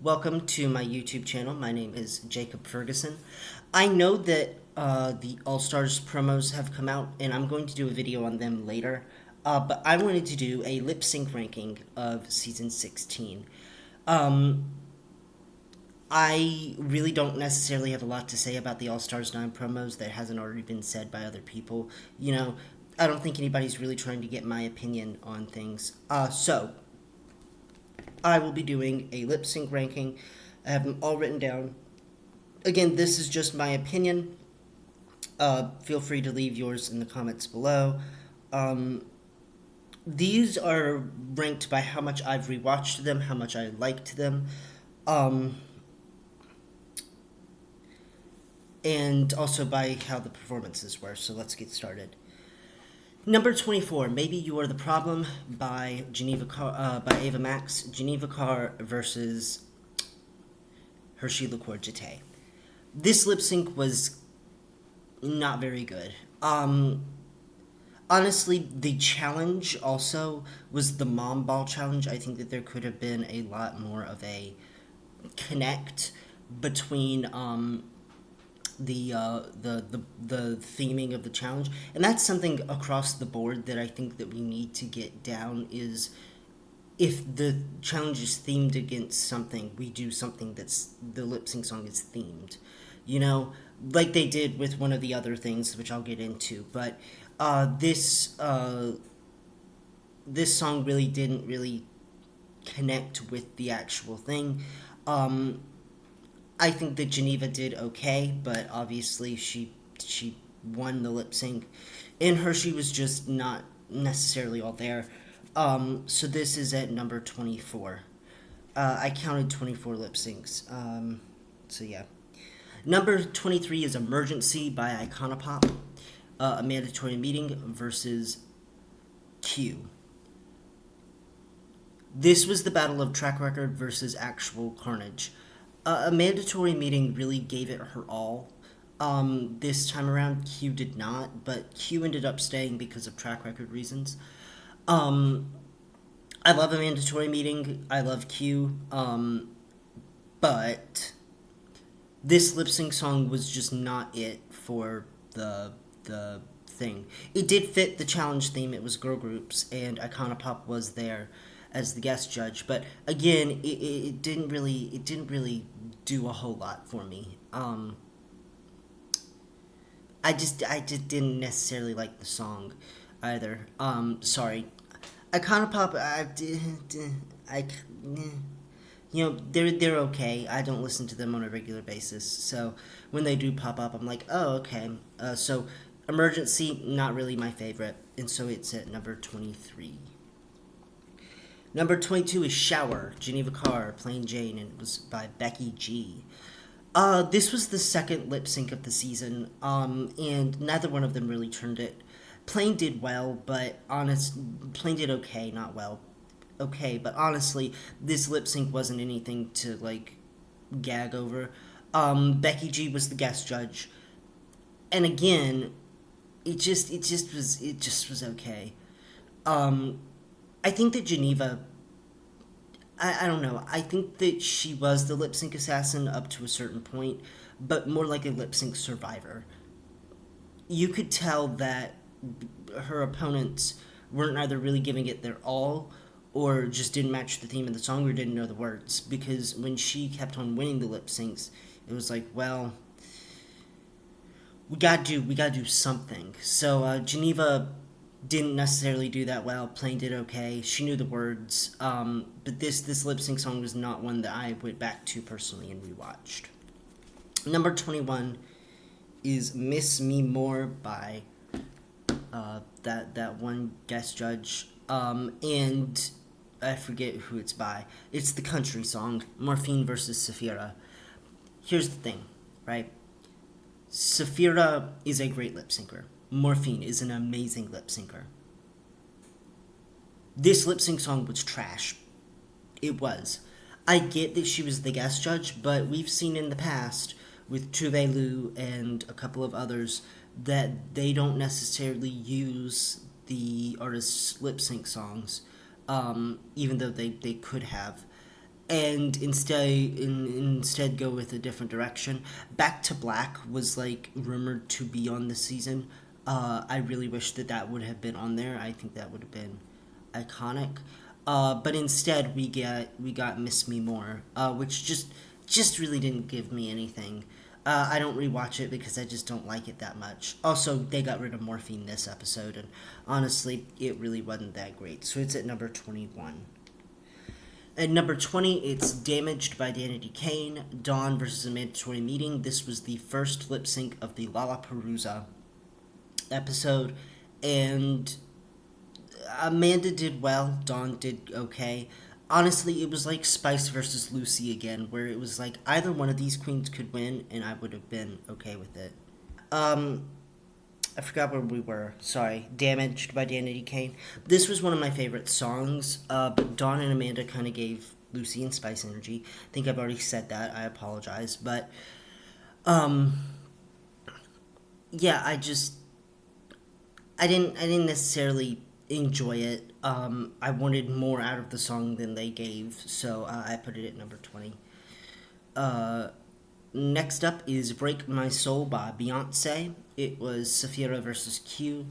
welcome to my YouTube channel. My name is Jacob Ferguson. I know that the All-Stars promos have come out, and I'm going to do a video on them later, but I wanted to do a lip-sync ranking of Season 16. I really don't necessarily have a lot to say about the All-Stars 9 promos that hasn't already been said by other people. I don't think anybody's really trying to get my opinion on things. So I will be doing a lip sync ranking. I have them all written down. Again, this is just my opinion. Feel free to leave yours in the comments below. These are ranked by how much I've rewatched them, how much I liked them, and also by how the performances were. So let's get started. Number 24, Maybe You Are the Problem by by Ava Max. Geneva Carr versus Hershey Liqueur Jete. This lip sync was not very good. Honestly, the challenge also was the mom ball challenge. I think that there could have been a lot more of a connect between the theming of the challenge, and that's something across the board that I think that we need to get down. Is if the challenge is themed against something, we do something that's the lip sync song is themed, like they did with one of the other things, which I'll get into. But this song really didn't really connect with the actual thing. I think that Geneva did okay, but obviously she won the lip sync, and Hershey was just not necessarily all there. So this is at number 24. I counted 24 lip syncs. So yeah. Number 23 is Emergency by Iconopop. A Mandatory Meeting versus Q. This was the battle of track record versus actual carnage. A Mandatory Meeting really gave it her all. This time around, Q did not, but Q ended up staying because of track record reasons. I love A Mandatory Meeting. I love Q. But this lip sync song was just not it for the thing. It did fit the challenge theme. It was girl groups, and Iconopop was there as the guest judge, but again, it didn't really do a whole lot for me. I just didn't necessarily like the song either. Sorry, Iconopop. They're okay. I don't listen to them on a regular basis, so when they do pop up, I'm like, oh, okay. So Emergency, not really my favorite, and so it's at number 23. Number 22 is Shower, Geneva Carr, Plain Jane, and it was by Becky G. This was the second lip sync of the season, and neither one of them really turned it. Plain did well, but Plain did okay, not well. Okay, but honestly, this lip sync wasn't anything to, gag over. Becky G was the guest judge, and again, it just was okay. I think that Geneva, I don't know, I think that she was the lip sync assassin up to a certain point, but more like a lip sync survivor. You could tell that her opponents weren't either really giving it their all, or just didn't match the theme of the song, or didn't know the words, because when she kept on winning the lip syncs, it was like, well, we gotta do something. So Geneva didn't necessarily do that well. Plain did okay. She knew the words, but this lip sync song was not one that I went back to personally and rewatched. Number 21 is Miss Me More by that one guest judge, and I forget who it's by. It's the country song, Morphine versus Saphira. Here's the thing, right? Saphira is a great lip syncer. Morphine is an amazing lip syncer. This lip sync song was trash. It was. I get that she was the guest judge, but we've seen in the past with Tuve Lu and a couple of others that they don't necessarily use the artist's lip sync songs, even though they could have. and instead go with a different direction. Back to Black was like rumored to be on the season. I really wish that would have been on there. I think that would have been iconic. But instead we got Miss Me More, which just really didn't give me anything. I don't rewatch it because I just don't like it that much. Also, they got rid of morphine this episode, and honestly, it really wasn't that great. So it's at number 21. At number 20, it's Damaged by Danity Kane, Dawn versus a Mandatory Meeting. This was the first lip sync of the Lollapalooza episode, and Amanda did well, Dawn did okay. Honestly, it was like Spice versus Lucy again, where it was like either one of these queens could win, and I would have been okay with it. I forgot where we were. Sorry. Damaged by Danity Kane. This was one of my favorite songs, but Dawn and Amanda kind of gave Lucy and Spice energy. I think I've already said that. I apologize. But, yeah, I didn't necessarily enjoy it. I wanted more out of the song than they gave, so I put it at number 20. Next up is Break My Soul by Beyonce. It was Saphira versus Q.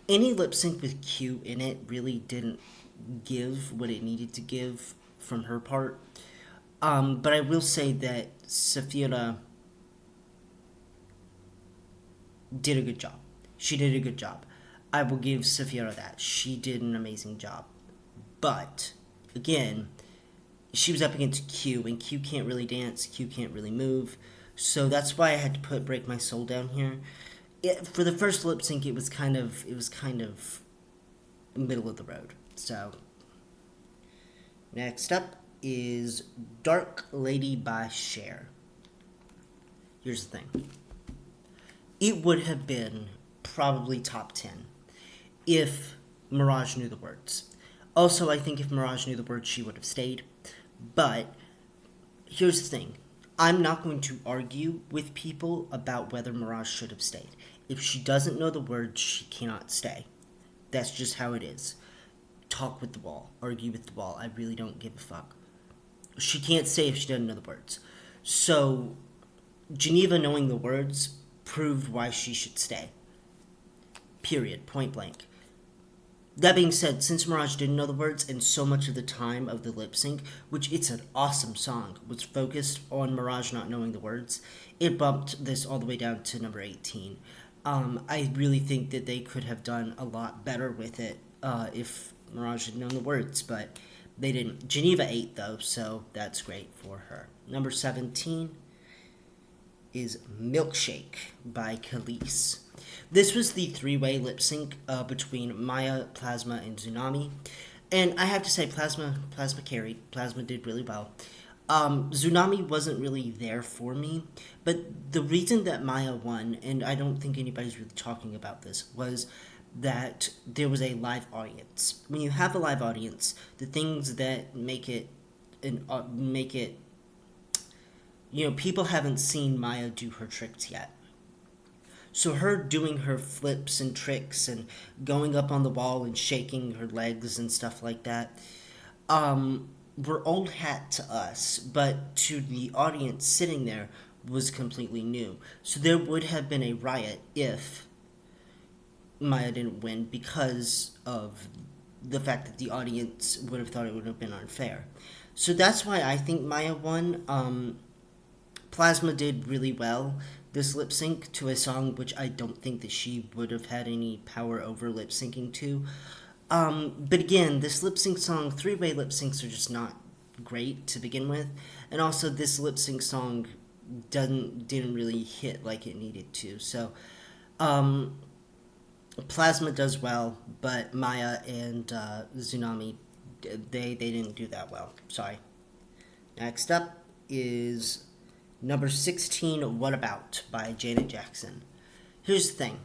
Any lip sync with Q in it really didn't give what it needed to give from her part. But I will say that Saphira did a good job. She did a good job. I will give Saphira that. She did an amazing job. But, again, she was up against Q, and Q can't really dance, Q can't really move. So that's why I had to put Break My Soul down here. For the first lip sync, it was kind of middle of the road. So, next up is Dark Lady by Cher. Here's the thing. It would have been probably top 10 if Mirage knew the words. Also, I think if Mirage knew the words, she would have stayed. But here's the thing. I'm not going to argue with people about whether Mirage should have stayed. If she doesn't know the words, she cannot stay. That's just how it is. Talk with the wall. Argue with the wall. I really don't give a fuck. She can't stay if she doesn't know the words. So, Geneva knowing the words proved why she should stay. Period. Point blank. That being said, since Mirage didn't know the words and so much of the time of the lip sync, which it's an awesome song, was focused on Mirage not knowing the words, it bumped this all the way down to number 18. I really think that they could have done a lot better with it if Mirage had known the words, but they didn't. Geneva 8 though, so that's great for her. Number 17 is Milkshake by Khalees. This was the three-way lip sync between Maya, Plasma, and Tsunami. And I have to say, Plasma carried. Plasma did really well. Tsunami wasn't really there for me, but the reason that Maya won, and I don't think anybody's really talking about this, was that there was a live audience. When you have a live audience, the things that make it, people haven't seen Maya do her tricks yet. So her doing her flips and tricks and going up on the wall and shaking her legs and stuff like that, were old hat to us, but to the audience sitting there was completely new. So there would have been a riot if Maya didn't win because of the fact that the audience would have thought it would have been unfair. So that's why I think Maya won. Plasma did really well this lip sync to a song which I don't think that she would have had any power over lip syncing to. But again, this lip sync song, three-way lip syncs are just not great to begin with, and also this lip sync song didn't really hit like it needed to. So, Plasma does well, but Maya and Tsunami, they didn't do that well. Sorry. Next up is number 16, What About by Janet Jackson. Here's the thing.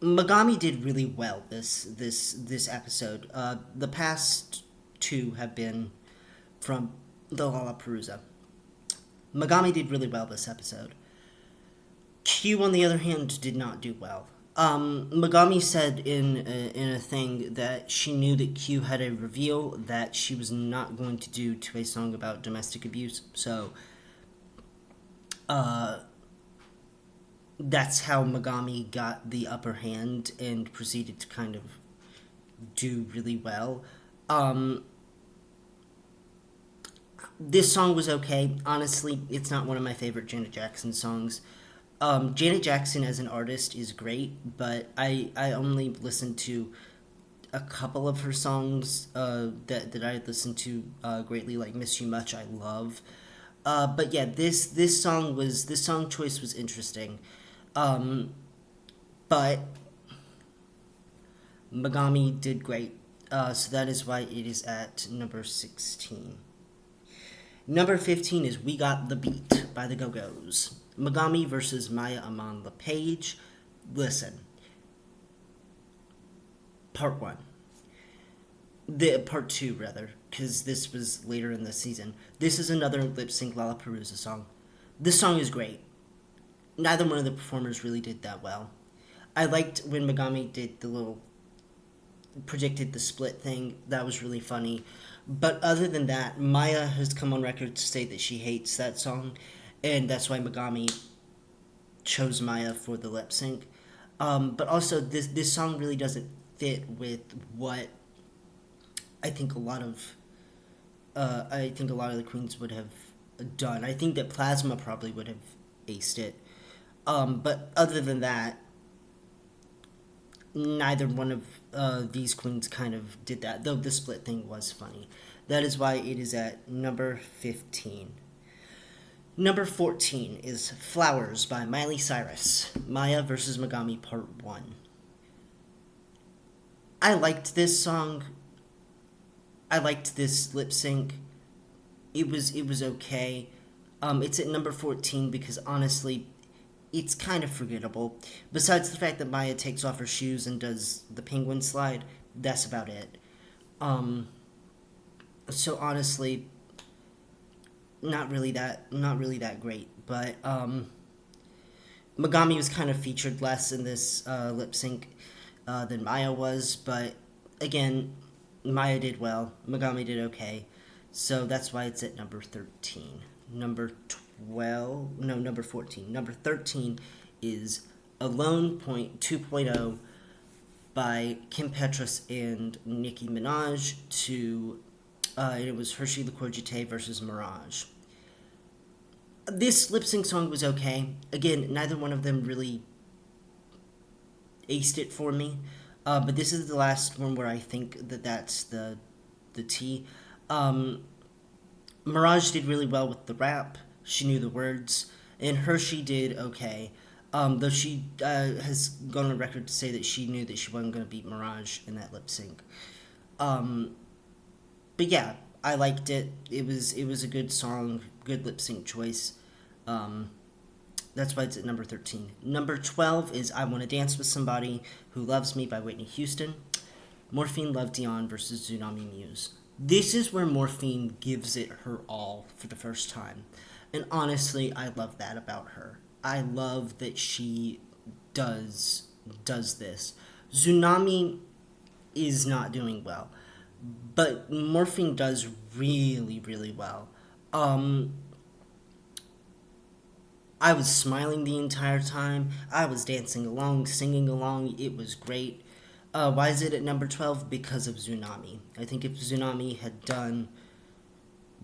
Megami did really well this episode. The past two have been from the Lollapalooza. Megami did really well this episode. Q, on the other hand, did not do well. Megami said in a thing that she knew that Q had a reveal that she was not going to do to a song about domestic abuse. So, uh, that's how Megami got the upper hand and proceeded to kind of do really well. Um, this song was okay. Honestly, it's not one of my favorite Janet Jackson songs. Janet Jackson as an artist is great, but I only listened to a couple of her songs that I listened to greatly, like "Miss You Much," I love. But yeah, this song choice was interesting, um, but Megami did great, so that is why it is at number 16. Number 15 is "We Got the Beat" by the Go Go's. Megami versus Maya Amon LePage. Listen, part one. The part two rather, because this was later in the season. This is another lip sync Lollapalooza song. This song is great. Neither one of the performers really did that well. I liked when Megami did the little predicted the split thing. That was really funny. But other than that, Maya has come on record to say that she hates that song, and that's why Megami chose Maya for the lip sync. But also, this song really doesn't fit with what I think a lot of the queens would have done. I think that Plasma probably would have aced it. But other than that, neither one of these queens kind of did that, though the split thing was funny. That is why it is at number 15. Number 14 is "Flowers" by Miley Cyrus. Maya versus Megami Part 1. I liked this song. I liked this lip sync. It was okay. It's at number 14 because honestly, it's kind of forgettable. Besides the fact that Maya takes off her shoes and does the penguin slide, that's about it. Um, so honestly, not really that great. But Megami was kind of featured less in this lip sync than Maya was. But again, Maya did well. Megami did okay. So that's why it's at number 13. Number 14. Number 13 is "Alone Point 2.0" by Kim Petras and Nicki Minaj it was Hershey LaCourgette versus Mirage. This lip sync song was okay. Again, neither one of them really aced it for me. But this is the last one where I think that that's the T. Um, Mirage did really well with the rap. She knew the words, and Hershey did okay. Though she has gone on record to say that she knew that she wasn't going to beat Mirage in that lip sync. Um, but yeah, I liked it. It was a good song, good lip sync choice. Um, that's why it's at number 13. Number 12 is "I Want to Dance with Somebody Who Loves Me" by Whitney Houston. Morphine Love Dion versus Tsunami Muse. This is where Morphine gives it her all for the first time. And honestly, I love that about her. I love that she does this. Tsunami is not doing well, but Morphine does really, really well. Um, I was smiling the entire time. I was dancing along, singing along. It was great. Why is it at number 12? Because of Tsunami. I think if Tsunami had done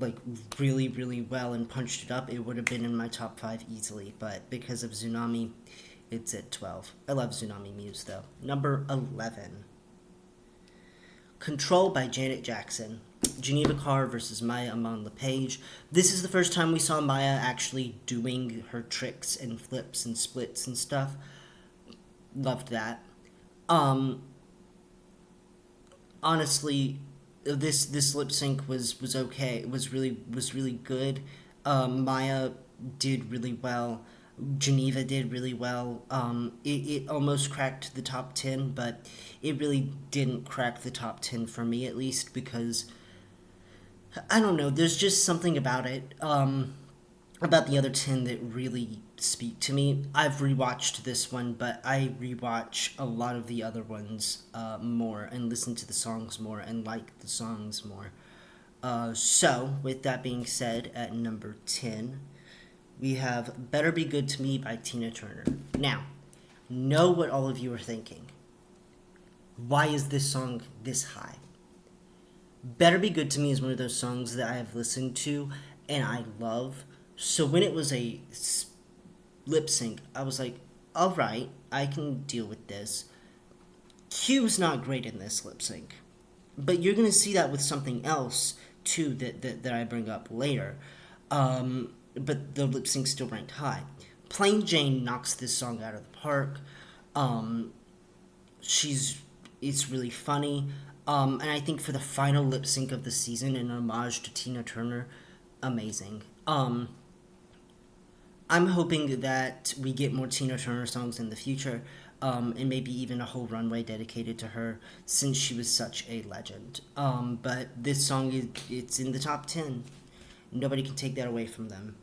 like really, really well and punched it up, it would have been in my top 5 easily. But because of Tsunami, it's at 12. I love Tsunami Muse though. Number 11. "Control" by Janet Jackson. Geneva Carr versus Maya Amon LePage. This is the first time we saw Maya actually doing her tricks and flips and splits and stuff. Loved that. Um, Honestly, this lip sync was okay. It was really good. Maya did really well. Geneva did really well. It almost cracked the top 10, but it really didn't crack the top 10 for me, at least, because I don't know. There's just something about it. about the other 10 that really speak to me. I've rewatched this one, but I rewatch a lot of the other ones more and listen to the songs more and like the songs more. So, with that being said, at number 10, we have Better Be Good to Me by Tina Turner. Now, know what all of you are thinking. Why is this song this high? Better Be Good to Me is one of those songs that I have listened to and I love. So when it was a lip sync, I was like, alright, I can deal with this. Q's not great in this lip sync. But you're going to see that with something else, too, that I bring up later. But the lip sync still ranked high. Plain Jane knocks this song out of the park. It's really funny. And I think for the final lip sync of the season, an homage to Tina Turner, amazing. I'm hoping that we get more Tina Turner songs in the future, and maybe even a whole runway dedicated to her, since she was such a legend. But this song, it's in the top 10. Nobody can take that away from them.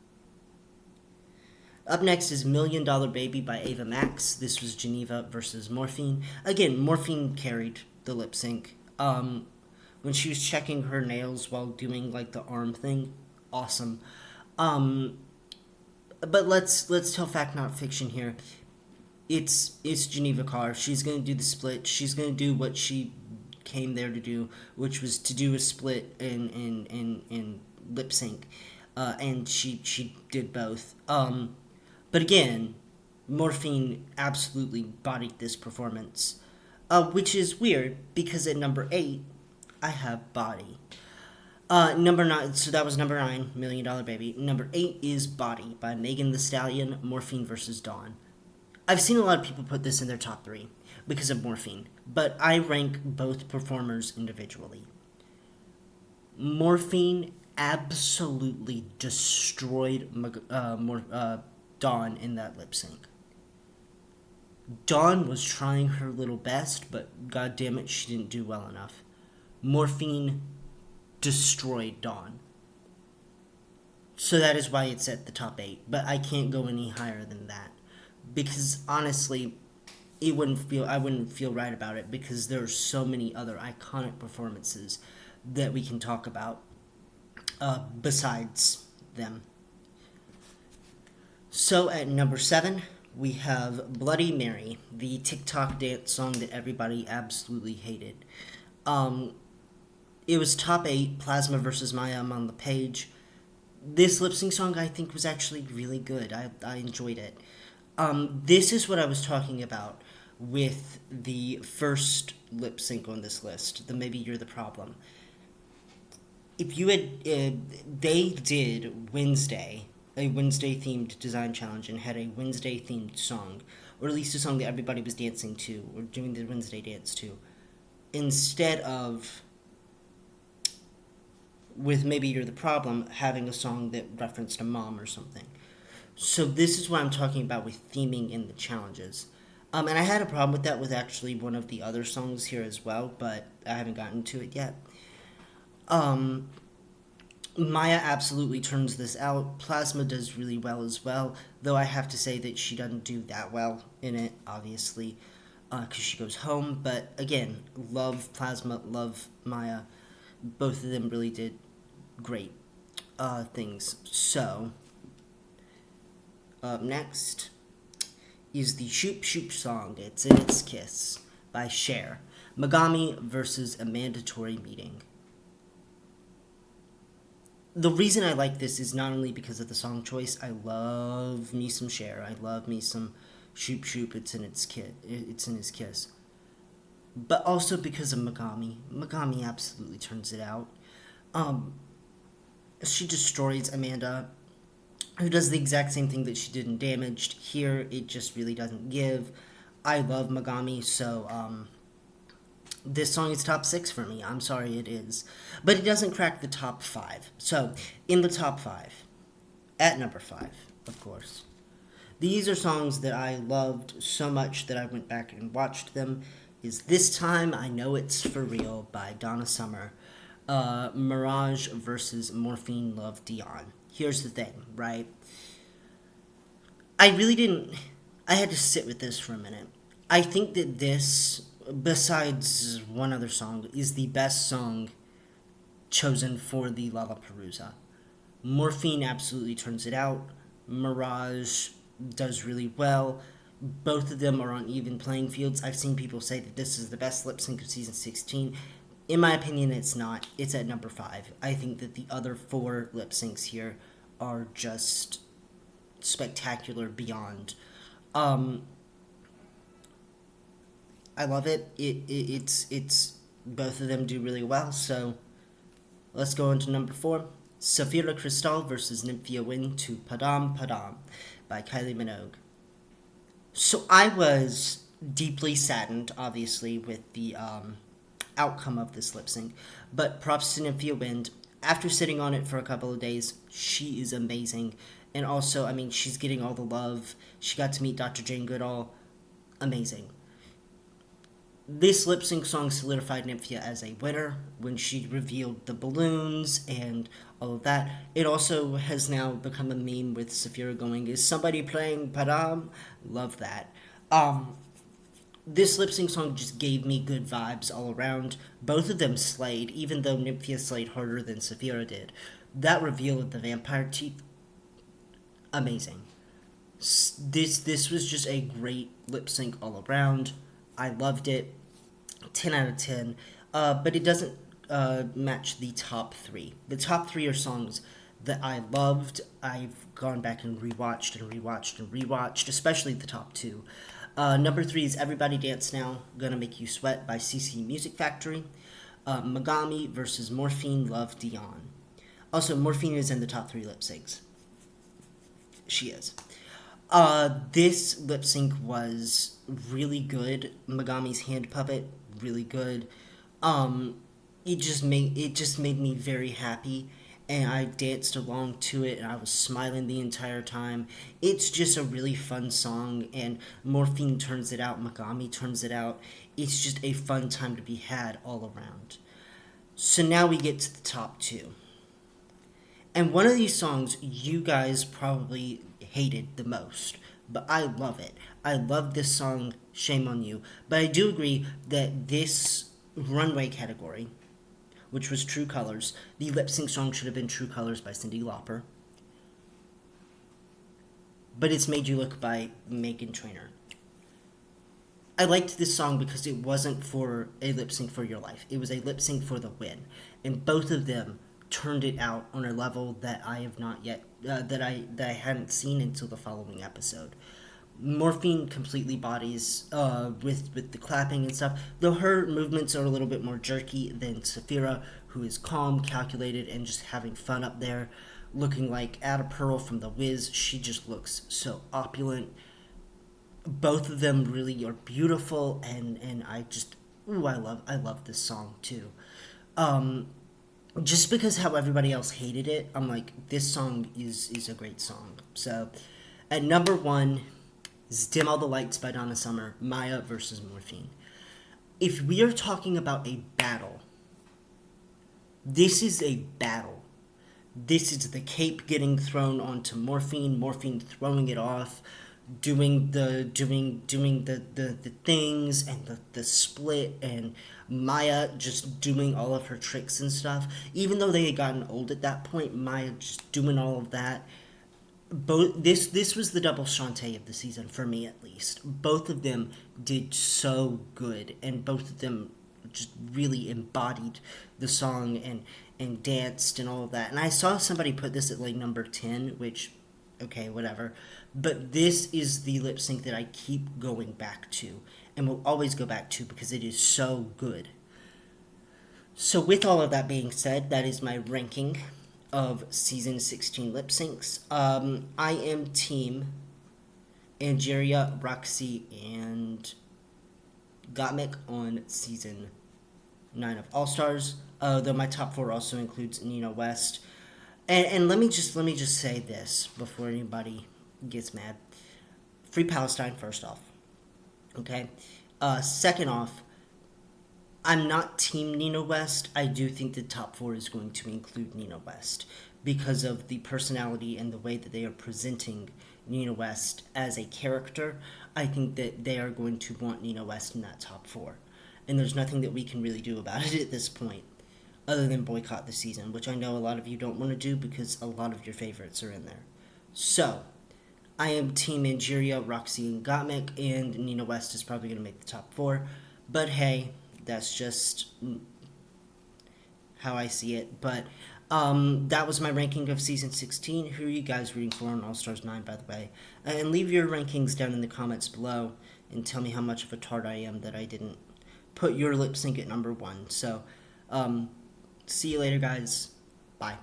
Up next is Million Dollar Baby by Ava Max. This was Geneva versus Morphine. Again, Morphine carried the lip sync. When she was checking her nails while doing like the arm thing, awesome. But let's tell fact not fiction here. It's Geneva Carr. She's gonna do the split. She's gonna do what she came there to do, which was to do a split in lip sync, and she did both. But again, Morphine absolutely bodied this performance, which is weird because at number 8, I have Body. Number 9, so that was number 9, Million Dollar Baby. Number 8 is Body by Megan Thee Stallion, Morphine versus Dawn. I've seen a lot of people put this in their top 3 because of Morphine, but I rank both performers individually. Morphine absolutely destroyed Dawn in that lip sync. Dawn was trying her little best, but god damn it, she didn't do well enough. Morphine destroyed Dawn. So that is why it's at the top 8, but I can't go any higher than that. Because honestly, I wouldn't feel right about it, because there are so many other iconic performances that we can talk about besides them. So at number 7, we have Bloody Mary, the TikTok dance song that everybody absolutely hated. It was top 8, Plasma versus Maya. I'm on the page. This lip sync song I think was actually really good. I enjoyed it. This is what I was talking about with the first lip sync on this list, the Maybe You're the Problem. If you had, they did Wednesday, a Wednesday-themed design challenge, and had a Wednesday-themed song, or at least a song that everybody was dancing to, or doing the Wednesday dance to, instead of, with Maybe You're the Problem, having a song that referenced a mom or something. So this is what I'm talking about with theming in the challenges. And I had a problem with that with actually one of the other songs here as well, but I haven't gotten to it yet. Maya absolutely turns this out. Plasma does really well as well, though I have to say that she doesn't do that well in it, obviously, because she goes home. But again, love Plasma, love Maya. Both of them really did great things. So, up next is the Shoop Shoop song, It's in Its Kiss, by Cher. Megami versus A Mandatory Meeting. The reason I like this is not only because of the song choice. I love me some Cher. I love me some Shoop Shoop, It's in Its Kiss. But also because of Megami. Megami absolutely turns it out. She destroys Amanda, who does the exact same thing that she did in Damaged. Here, it just really doesn't give. I love Megami, so this song is top 6 for me. I'm sorry, it is. But it doesn't crack the top 5. So, in the top 5, at number 5, of course, these are songs that I loved so much that I went back and watched them, is This Time I Know It's For Real by Donna Summer. Mirage versus Morphine Love Dion. here's the thing, right? I really didn't. I had to sit with this for a minute. I think that this, besides one other song, is the best song chosen for the Lollapalooza. Morphine absolutely turns it out. Mirage does really well. Both of them are on even playing fields. I've seen people say that this is the best lip sync of season 16. In my opinion, it's not. It's at number 5. I think that the other 4 lip syncs here are just spectacular beyond. I love it. It's both of them do really well. So let's go into number 4. Safira Cristal versus Nymphia Wind to Padam Padam by Kylie Minogue. So I was deeply saddened, obviously, with the outcome of this lip sync. But props to Nymphia Wind. After sitting on it for a couple of days, she is amazing. And also, I mean, she's getting all the love. She got to meet Dr. Jane Goodall. Amazing. This lip sync song solidified Nymphia as a winner when she revealed the balloons and all of that. It also has now become a meme with Safira going, "Is somebody playing Padam?" Love that. This lip sync song just gave me good vibes all around. Both of them slayed, even though Nymphia slayed harder than Safira did. That reveal of the vampire teeth, amazing. This was just a great lip sync all around. I loved it. 10 out of 10. But it doesn't match the top 3. The top 3 are songs that I loved. I've gone back and rewatched, especially the top 2. Number 3 is Everybody Dance Now, Gonna Make You Sweat by CC Music Factory. Megami versus Morphine, Love Dion. Also, Morphine is in the top 3 lip syncs. She is. This lip sync was really good. Megami's hand puppet, really good. It just made me very happy, and I danced along to it, and I was smiling the entire time. It's just a really fun song, and Morphine turns it out, Megami turns it out. It's just a fun time to be had all around. So now we get to the top 2. And one of these songs you guys probably hated the most, but I love it. I love this song, Shame on You. But I do agree that this runway category, which was True Colors, the lip sync song should have been True Colors by Cyndi Lauper. But It's Made You Look by Meghan Trainor. I liked this song because it wasn't for a lip sync for your life. It was a lip sync for the win. And both of them turned it out on a level that I have not yet, that I hadn't seen until the following episode. Morphine completely bodies with the clapping and stuff, though her movements are a little bit more jerky than Safira, who is calm, calculated, and just having fun up there, looking like Ada Pearl from The Wiz. She just looks so opulent. Both of them really are beautiful, and I just, I love this song too. Just because how everybody else hated it, I'm like, this song is a great song. So, at number 1 is Dim All the Lights by Donna Summer, Maya versus Morphine. If we are talking about a battle, this is a battle. This is the cape getting thrown onto Morphine, Morphine throwing it off, doing the things and the split, and Maya just doing all of her tricks and stuff. Even though they had gotten old at that point, Maya just doing all of that. This was the double Shantae of the season, for me at least. Both of them did so good, and both of them just really embodied the song and danced and all of that. And I saw somebody put this at like number 10, which, okay, whatever. But this is the lip sync that I keep going back to and will always go back to because it is so good. So with all of that being said, that is my ranking of season 16 lip syncs. I am team Angeria, Roxy, and Gottmik on season 9 of All Stars. Though my top 4 also includes Nina West. And let me just say this before anybody gets mad. Free Palestine, first off. Okay? Second off, I'm not team Nina West. I do think the top 4 is going to include Nina West. because of the personality and the way that they are presenting Nina West as a character. I think that they are going to want Nina West in that top 4. And there's nothing that we can really do about it at this point, other than boycott the season, which I know a lot of you don't want to do because a lot of your favorites are in there. So, I am Team Angeria, Roxy, and Gottmik, and Nina West is probably going to make the top 4. But hey, that's just how I see it. But that was my ranking of Season 16. Who are you guys rooting for on All-Stars 9, by the way? And leave your rankings down in the comments below and tell me how much of a tart I am that I didn't put your lip sync at number 1. So, see you later, guys. Bye.